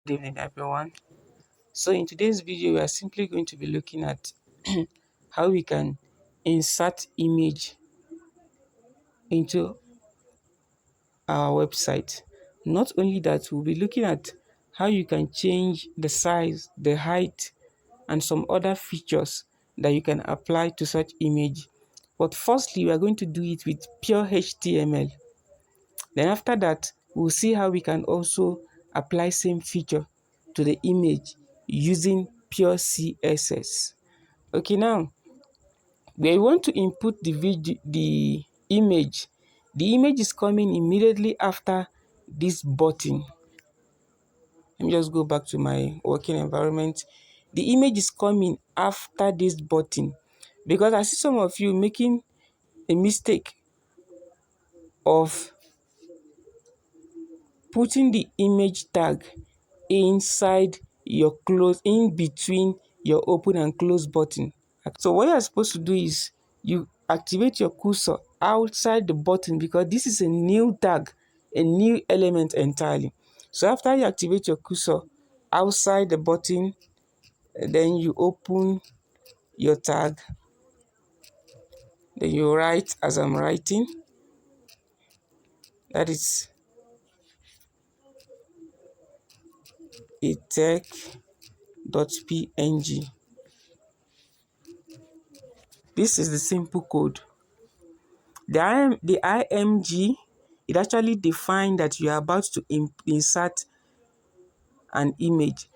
Good evening, everyone. So in today's video, we are simply going to be looking at how we can insert image into our website. Not only that, we'll be looking at how you can change the size, the height, and some other features that you can apply to such image. But firstly, we are going to do it with pure HTML. Then after that, we'll see how we can also apply same feature to the image using pure CSS. Okay, now we want to input the image. The image is coming immediately after this button. Let me just go back to my working environment. The image is coming after this button because I see some of you making a mistake of putting the image tag inside your close, in between your open and close button. So what you're supposed to do is you activate your cursor outside the button because this is a new tag, a new element entirely. So after you activate your cursor outside the button, then you open your tag, then you write as I'm writing, that is a tech.png. This is the simple code. The img, it actually defines that you are about to insert an image.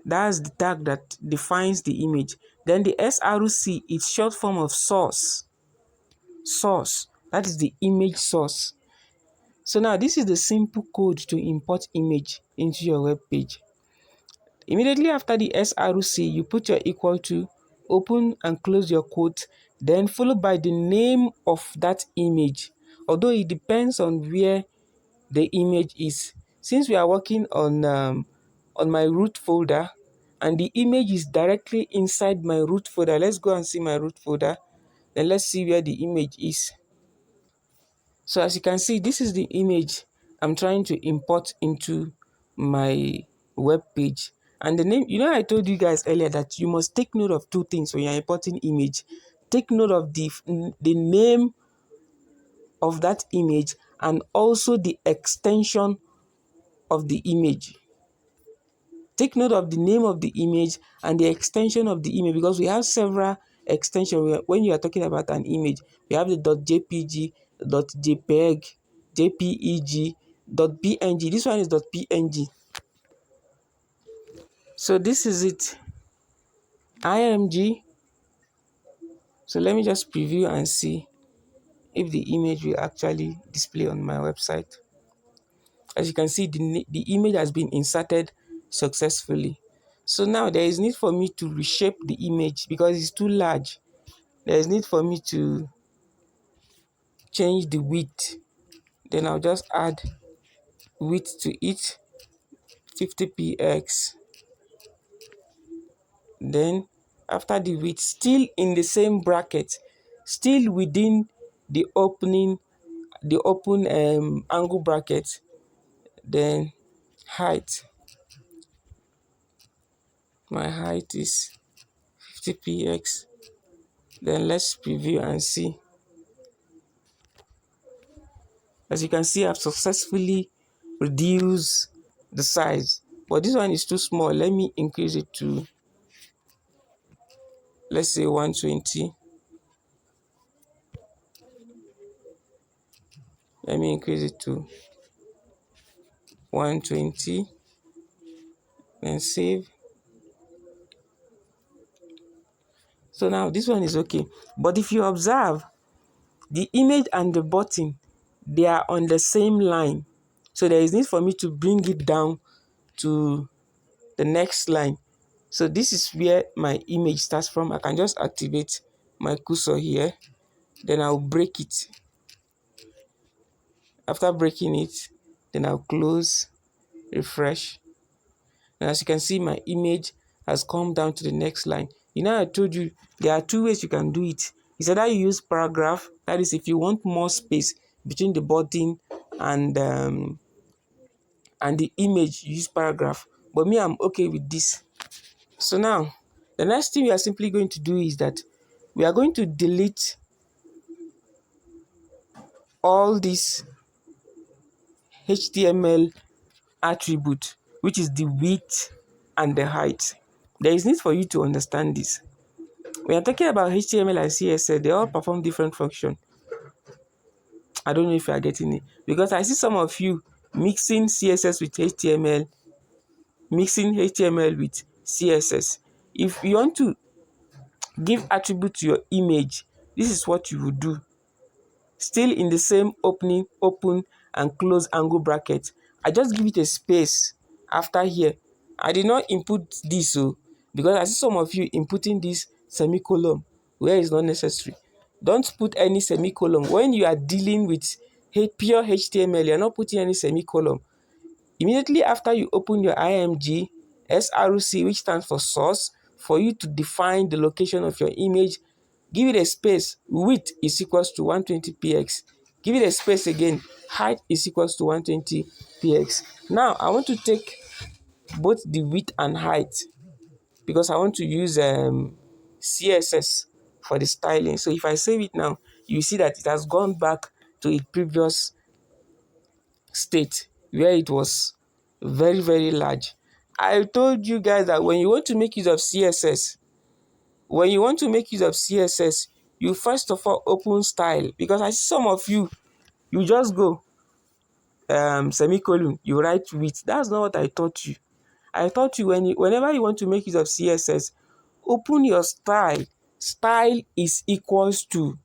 That's the tag that defines the image. Then the src is short form of source. Source, that is the image source. So now this is the simple code to import image into your web page. Immediately after the src, you put your equal to, open and close your quote, then followed by the name of that image. Although it depends on where the image is. Since we are working on my root folder and the image is directly inside my root folder, let's go and see my root folder. Then let's see where the image is. So as you can see, this is the image I'm trying to import into my web page. And the name, I told you guys earlier that you must take note of two things when you're importing image. Take note of the name of that image and also the extension of the image. Take note of the name of the image and the extension of the image because we have several extensions when you are talking about an image. We have the .jpg, .jpeg, .jpeg, .png. This one is .png. So this is it. img. So let me just preview and see if the image will actually display on my website. As you can see, the image has been inserted successfully. So now there is need for me to reshape the image because it's too large. There is need for me to change the width. Then I'll just add width to it, 50px. Then after the width, still in the same bracket, still within the open angle bracket, then height. My height is 50px. Then let's preview and see. As you can see, I've successfully reduced the size, but this one is too small. Let me increase it to, let's say, 120. Let me increase it to 120 and save. So now this one is okay. But if you observe, the image and the button, they are on the same line. So there is need for me to bring it down to the next line. So this is where my image starts from. I can just activate my cursor here. Then I'll break it. After breaking it, then I'll close, refresh. And as you can see, my image has come down to the next line. I told you there are two ways you can do it. It's either you use paragraph, that is if you want more space between the button and the image, you use paragraph. but me, I'm okay with this. So now, the next thing we are simply going to do is that we are going to delete all these HTML attribute, which is the width and the height. There is need for you to understand this. When you're talking about HTML and CSS, they all perform different functions. I don't know if you are getting it, because I see some of you mixing CSS with HTML, mixing HTML with CSS. If you want to give attribute to your image, this is what you would do. Still in the same open and close angle bracket. I just give it a space after here. I did not input this, because I see some of you inputting this semicolon where it's not necessary. Don't put any semicolon. When you are dealing with pure HTML, you're not putting any semicolon. Immediately after you open your img, src, which stands for source, for you to define the location of your image, give it a space. Width is equals to 120px. Give it a space again. Height is equals to 120px. Now I want to take both the width and height, because I want to use CSS for the styling. So if I save it now, you see that it has gone back to its previous state where it was very, very large. I told you guys that when you want to make use of CSS, you first of all open style, because I see some of you, you just go semicolon, you write width. That's not what I taught you. I taught you whenever you want to make use of CSS, open your style. Style is equals to,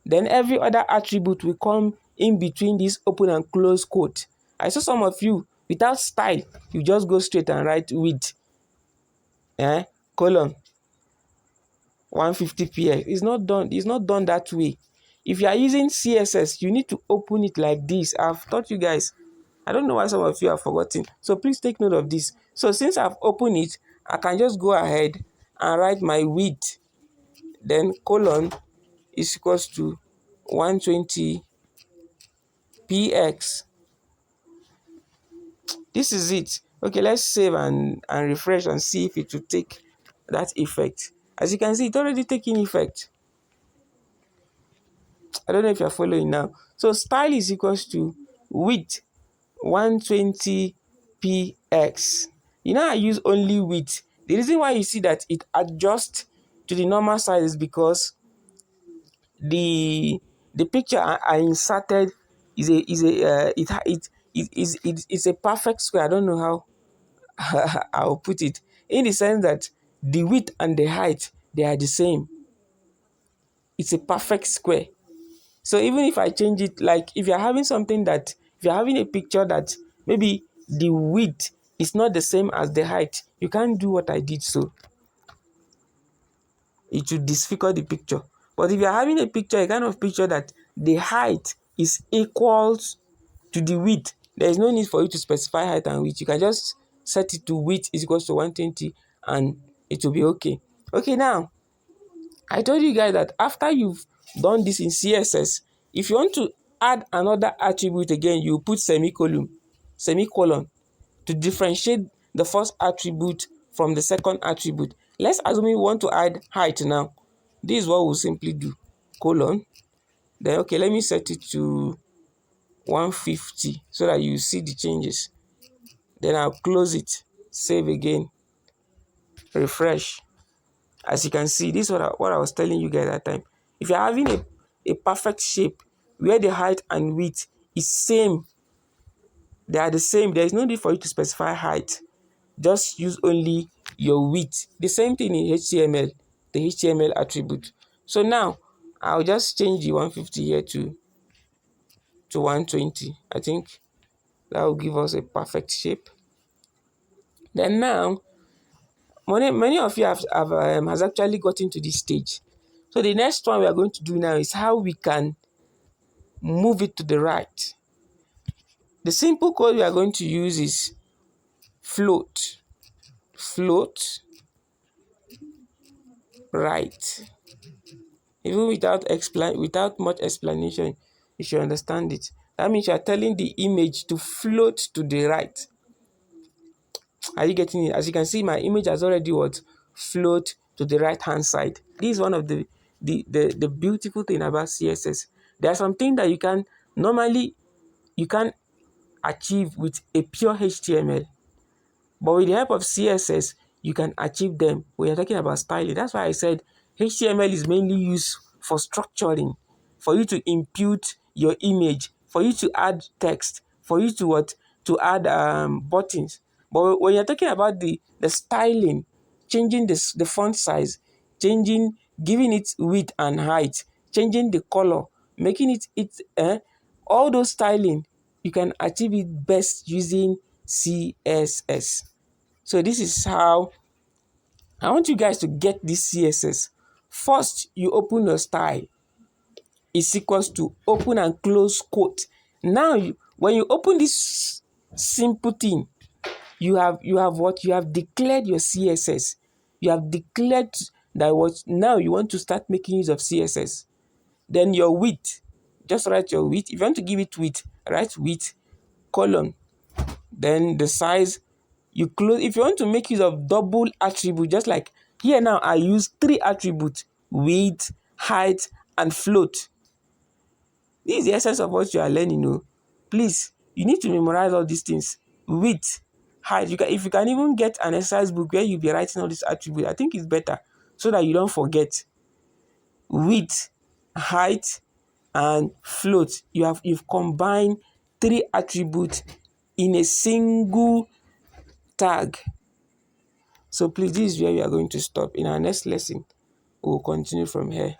then every other attribute will come in between this open and close quote. I saw some of you without style, you just go straight and write width, colon 150px. It's not done that way. If you are using CSS, you need to open it like this. I've taught you guys. I don't know why some of you have forgotten. So please take note of this. So since I've opened it, I can just go ahead and write my width, then colon is equals to 120px. This is it. Okay, let's save and refresh and see if it will take that effect. As you can see, it's already taking effect. I don't know if you're following now. So style is equals to width 120px. You know, I use only width. The reason why you see that it adjusts to the normal size is because the picture I inserted is a perfect square. I don't know how I'll put it, in the sense that the width and the height, they are the same. It's a perfect square. So even if I change it, like if you're having a picture that maybe the width is not the same as the height, you can't do what I did, so it will disfigure the picture. But if you're having a kind of picture that the height is equal to the width, there is no need for you to specify height and width. You can just set it to width is equals to 120 and it will be okay. Okay, now I told you guys that after you've done this in CSS, if you want to add another attribute again, you put semicolon to differentiate the first attribute from the second attribute. Let's assume we want to add height now. This is what we'll simply do. Colon. Then, okay, let me set it to 150 so that you see the changes. Then I'll close it. Save again. Refresh. As you can see, this is what I was telling you guys that time. If you're having a perfect shape where the height and width is same, they are the same, there is no need for you to specify height. Just use only your width. The same thing in HTML, the HTML attribute. So now, I'll just change the 150 here to 120. I think that will give us a perfect shape. Then now, many of you has actually gotten to this stage. So the next one we are going to do now is how we can move it to the right. The simple code we are going to use is float right. Even without much explanation, you should understand it. That means you are telling the image to float to the right. Are you getting it? As you can see, my image has already what float to the right hand side. This is one of the beautiful thing about CSS. There are some things that you can achieve with a pure HTML, but with the help of CSS, you can achieve them when you're talking about styling. That's why I said HTML is mainly used for structuring, for you to impute your image, for you to add text, for you to what to add buttons. But when you're talking about the styling, changing the font size, changing, giving it width and height, changing the color, making it all those styling, you can achieve it best using CSS. So this is how I want you guys to get this CSS. First, you open your style. Is equals to open and close quote. Now, when you open this simple thing, you have what? You have declared your CSS. You have declared that what now you want to start making use of CSS. Then your width, just write your width. If you want to give it width, write width, colon. Then the size, you close. If you want to make use of double attribute, just like here now, I use 3 attributes: width, height, and float. This is the essence of what you are learning. Oh. Please, you need to memorize all these things. Width, height. If you can even get an exercise book where you'll be writing all these attributes, I think it's better so that you don't forget. Width, height, and float. You've combined 3 attributes in a single tag. So please, this is where we are going to stop. In our next lesson, we'll continue from here.